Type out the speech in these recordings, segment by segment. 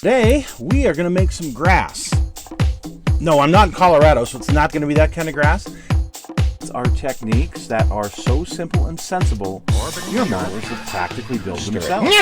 Today, we are going to make some grass. No, I'm not in Colorado, so it's not going to be that kind of grass. It's our techniques that are so simple and sensible, your mowers have practically built themselves.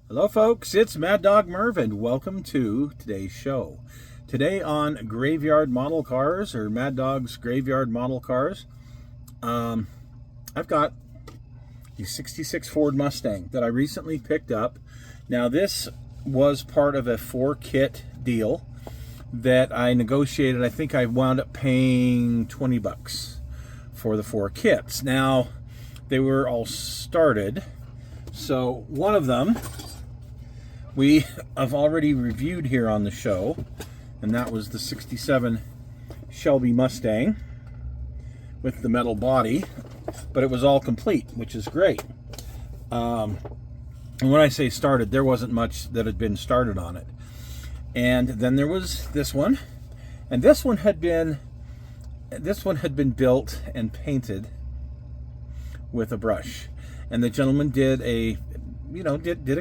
Hello folks, it's Mad Dog Merv and welcome to today's show. Today on Graveyard Model Cars, or Mad Dog's Graveyard Model Cars, I've got the 66 Ford Mustang that I recently picked up. Now this was part of a 4-kit deal that I negotiated. I think I wound up paying 20 bucks for the 4 kits. Now they were all started, so one of them we have already reviewed here on the show, and that was the 67 Shelby Mustang with the metal body, but it was all complete, which is great. And when I say started, there wasn't much that had been started on it. And then there was this one, and this one had been built and painted with a brush, and the gentleman did a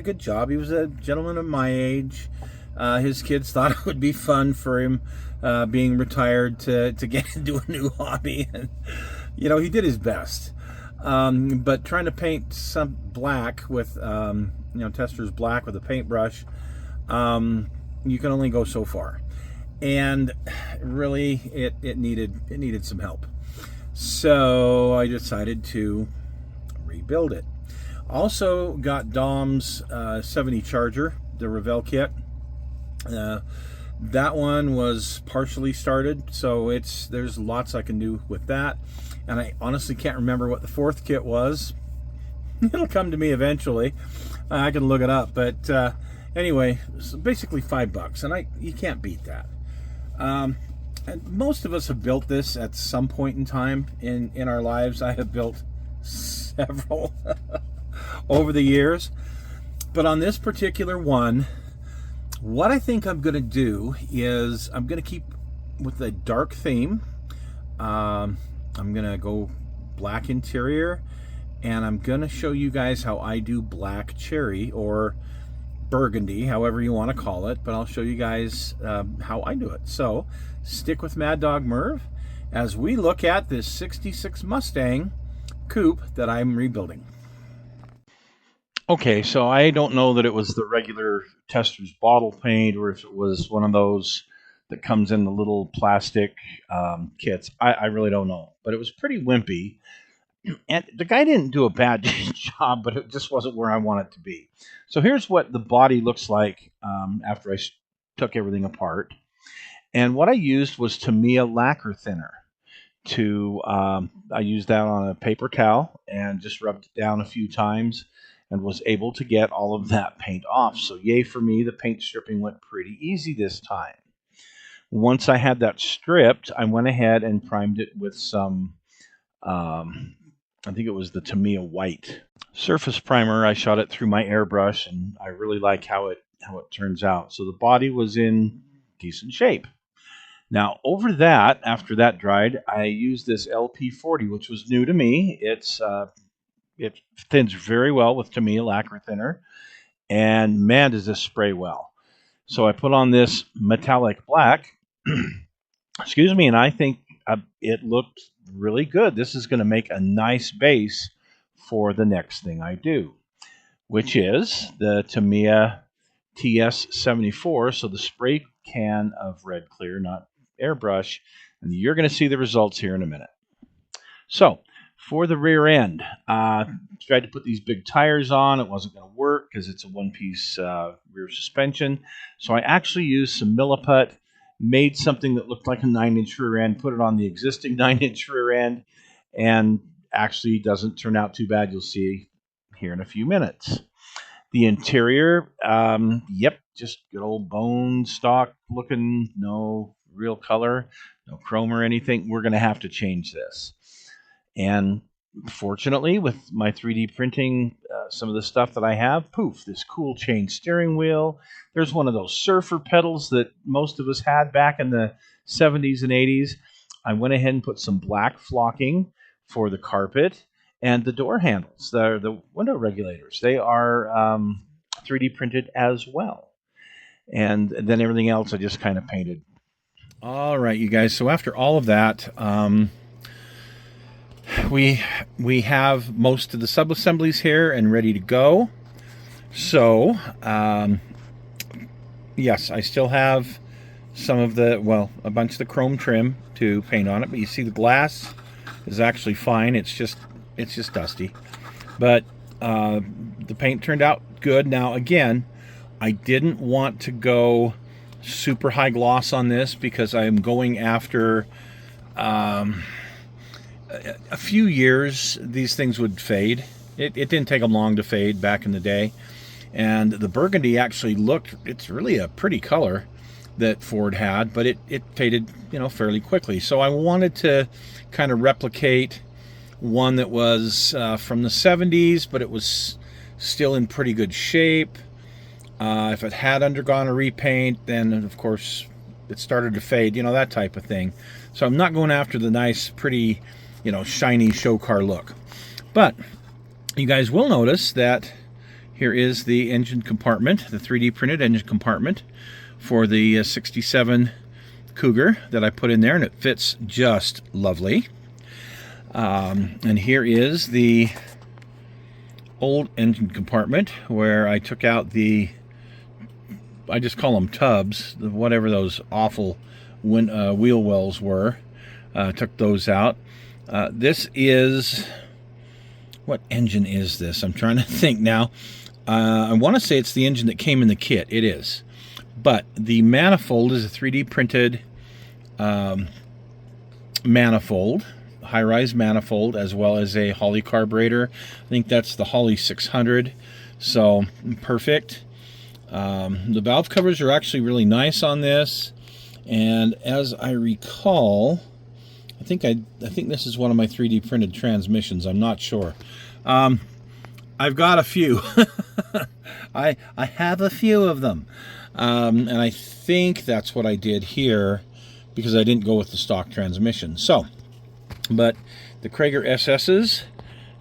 good job. He was a gentleman of my age. His kids thought it would be fun for him being retired to get into a new hobby, and he did his best. But trying to paint some black with Tester's black with a paintbrush, you can only go so far, and really it needed some help. So I decided to rebuild it. Also got Dom's 70 Charger, the Revell kit. That one was partially started, so there's lots I can do with that. And I honestly can't remember what the 4th kit was. It'll come to me eventually. I can look it up, but anyway, so basically $5, and you can't beat that. And most of us have built this at some point in time in our lives. I have built several over the years, but on this particular one, what I think I'm going to do is I'm going to keep with the dark theme. I'm going to go black interior, and I'm going to show you guys how I do black cherry or burgundy, however you want to call it, but I'll show you guys how I do it. So stick with Mad Dog Merv as we look at this 66 Mustang coupe that I'm rebuilding. Okay, so I don't know that it was the regular Tester's bottle paint or if it was one of those that comes in the little plastic kits. I really don't know, but it was pretty wimpy. And the guy didn't do a bad job, but it just wasn't where I want it to be. So here's what the body looks like after I took everything apart. And what I used was Tamiya lacquer thinner. I used that on a paper towel and just rubbed it down a few times and was able to get all of that paint off. So yay for me, the paint stripping went pretty easy this time. Once I had that stripped, I went ahead and primed it with some, I think it was the Tamiya white surface primer. I shot it through my airbrush, and I really like how it turns out. So the body was in decent shape. Now over that, after that dried, I used this LP40, which was new to me. It thins very well with Tamiya lacquer thinner, and man, does this spray well. So I put on this metallic black, excuse me, and I think it looked really good. This is going to make a nice base for the next thing I do, which is the Tamiya TS74, so the spray can of red clear, not airbrush, and you're going to see the results here in a minute. So For the rear end, tried to put these big tires on. It wasn't going to work because it's a one-piece rear suspension. So I actually used some Milliput, made something that looked like a 9-inch rear end, put it on the existing 9-inch rear end, and actually doesn't turn out too bad. You'll see here in a few minutes. The interior, yep, just good old bone stock looking, no real color, no chrome or anything. We're going to have to change this. And fortunately, with my 3D printing, some of the stuff that I have, poof, this cool chain steering wheel. There's one of those surfer pedals that most of us had back in the 70s and 80s. I went ahead and put some black flocking for the carpet and the door handles, the window regulators. They are 3D printed as well. And then everything else I just kind of painted. All right, you guys. So after all of that, we have most of the sub-assemblies here and ready to go. So, yes, I still have some of the, well, a bunch of the chrome trim to paint on it, but you see the glass is actually fine. It's just dusty. But the paint turned out good. Now, again, I didn't want to go super high gloss on this because I'm going after a few years, these things would fade. It didn't take them long to fade back in the day. And the burgundy actually looked, it's really a pretty color that Ford had, but it faded, fairly quickly. So I wanted to kind of replicate one that was from the 70s, but it was still in pretty good shape. If it had undergone a repaint, then of course it started to fade, that type of thing. So I'm not going after the nice, pretty, shiny show car look. But you guys will notice that here is the engine compartment, the 3D printed engine compartment for the 67 Cougar that I put in there, and it fits just lovely. And here is the old engine compartment where I took out I just call them tubs, whatever those awful wheel wells were. Took those out. This is, what engine is this? I'm trying to think now. I want to say it's the engine that came in the kit. It is. But the manifold is a 3D printed manifold, high-rise manifold, as well as a Holley carburetor. I think that's the Holley 600. So, perfect. The valve covers are actually really nice on this. And as I recall, I think this is one of my 3D printed transmissions. I'm not sure. I've got a few. I have a few of them. And I think that's what I did here because I didn't go with the stock transmission. So, but the Krager SS's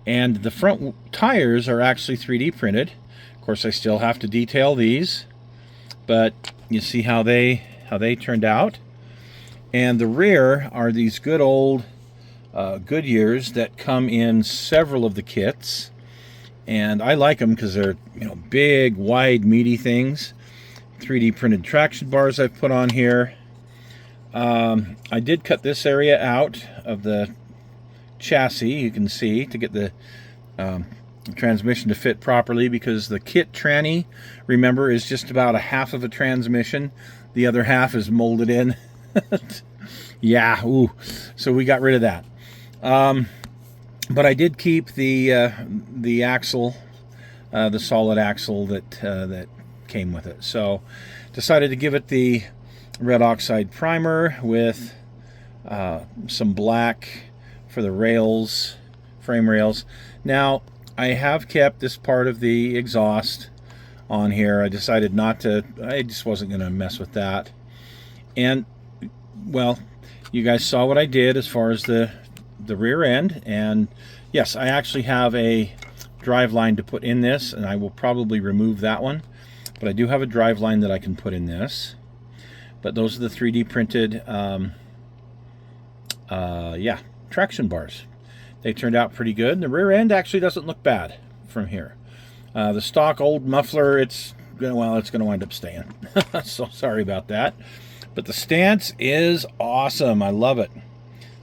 and the front tires are actually 3D printed. Of course, I still have to detail these, but you see how they turned out. And the rear are these good old Goodyears that come in several of the kits. And I like them because they're, big, wide, meaty things. 3D printed traction bars I've put on here. I did cut this area out of the chassis, you can see, to get the transmission to fit properly, because the kit tranny, remember, is just about a half of a transmission. The other half is molded in. Yeah, ooh. So we got rid of that. But I did keep the axle, the solid axle that came with it. So decided to give it the red oxide primer with some black for the rails, frame rails. Now I have kept this part of the exhaust on here. I decided not to, I just wasn't going to mess with that. And well, you guys saw what I did as far as the rear end, and yes, I actually have a drive line to put in this, and I will probably remove that one, but I do have a drive line that I can put in this. But those are the 3D printed traction bars. They turned out pretty good, and the rear end actually doesn't look bad from here. The stock old muffler, it's going to wind up staying. So sorry about that. But the stance is awesome. I love it.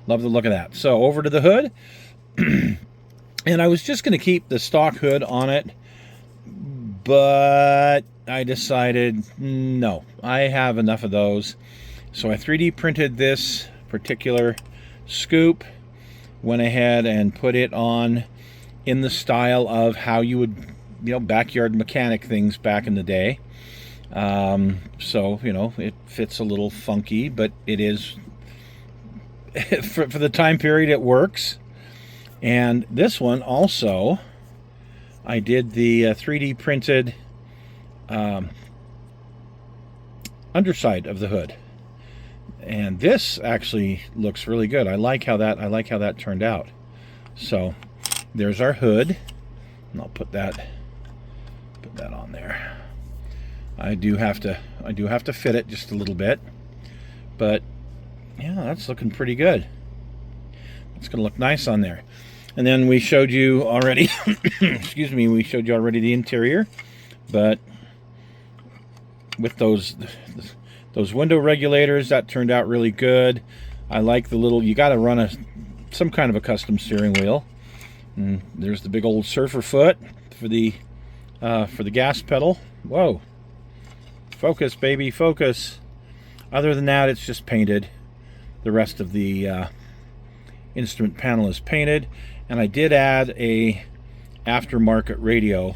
Love the look of that. So over to the hood. And I was just going to keep the stock hood on it, but I decided no, I have enough of those. So I 3D printed this particular scoop, went ahead and put it on in the style of how you would, backyard mechanic things back in the day. So, it fits a little funky, but it is, for the time period, it works. And this one also, I did the 3D printed underside of the hood, and this actually looks really good. I like how that turned out. So there's our hood, and I'll put that on there. I do have to fit it just a little bit, but yeah, that's looking pretty good. It's going to look nice on there. And then we showed you already, excuse me, we showed you already the interior, but with those window regulators, that turned out really good. I like the little, you got to run some kind of a custom steering wheel. And there's the big old surfer foot for the gas pedal. Whoa, focus, baby, focus. Other than that, it's just painted. The rest of the instrument panel is painted, and I did add a aftermarket radio,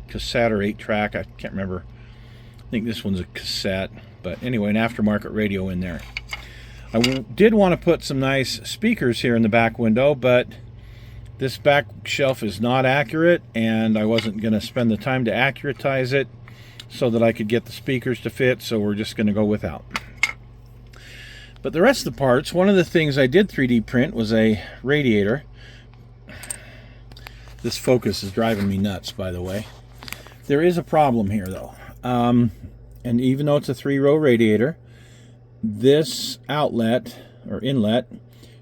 cassette or 8-track. I can't remember. I think this one's a cassette, but anyway, an aftermarket radio in there. I did want to put some nice speakers here in the back window, but this back shelf is not accurate, and I wasn't going to spend the time to accuratize it so that I could get the speakers to fit, so we're just going to go without. But the rest of the parts, one of the things I did 3D print was a radiator. This focus is driving me nuts, by the way. There is a problem here, though. And even though it's a 3-row radiator, this outlet or inlet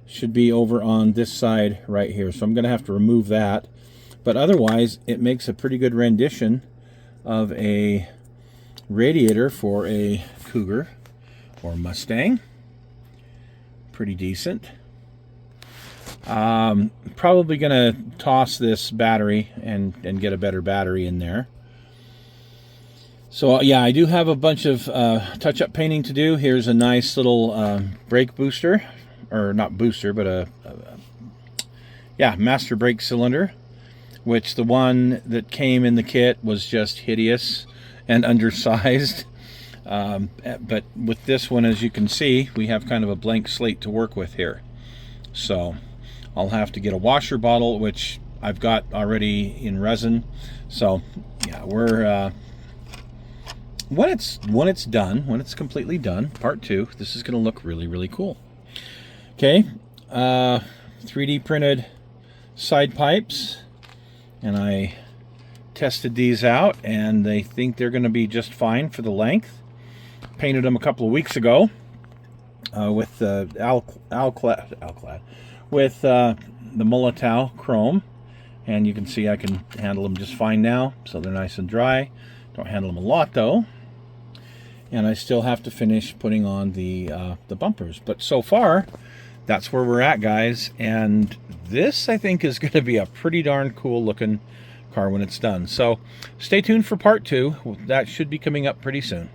should be over on this side right here. So I'm going to have to remove that. But otherwise, it makes a pretty good rendition of a radiator for a Cougar or Mustang. Pretty decent. Probably going to toss this battery and get a better battery in there. So yeah, I do have a bunch of touch-up painting to do. Here's a nice little brake booster, or not booster, but yeah, master brake cylinder, which the one that came in the kit was just hideous and undersized. But with this one, as you can see, we have kind of a blank slate to work with here. So I'll have to get a washer bottle, which I've got already in resin. So yeah, we're when it's done, when it's completely done, part 2, this is going to look really, really cool. Okay, 3D printed side pipes, and I tested these out, and they think they're going to be just fine for the length. Painted them a couple of weeks ago with the Alclad with the Molotow chrome, and you can see I can handle them just fine now, so they're nice and dry. Don't handle them a lot though, and I still have to finish putting on the bumpers. But so far, that's where we're at, guys, and this I think is going to be a pretty darn cool looking car when it's done. So stay tuned for part 2. That should be coming up pretty soon.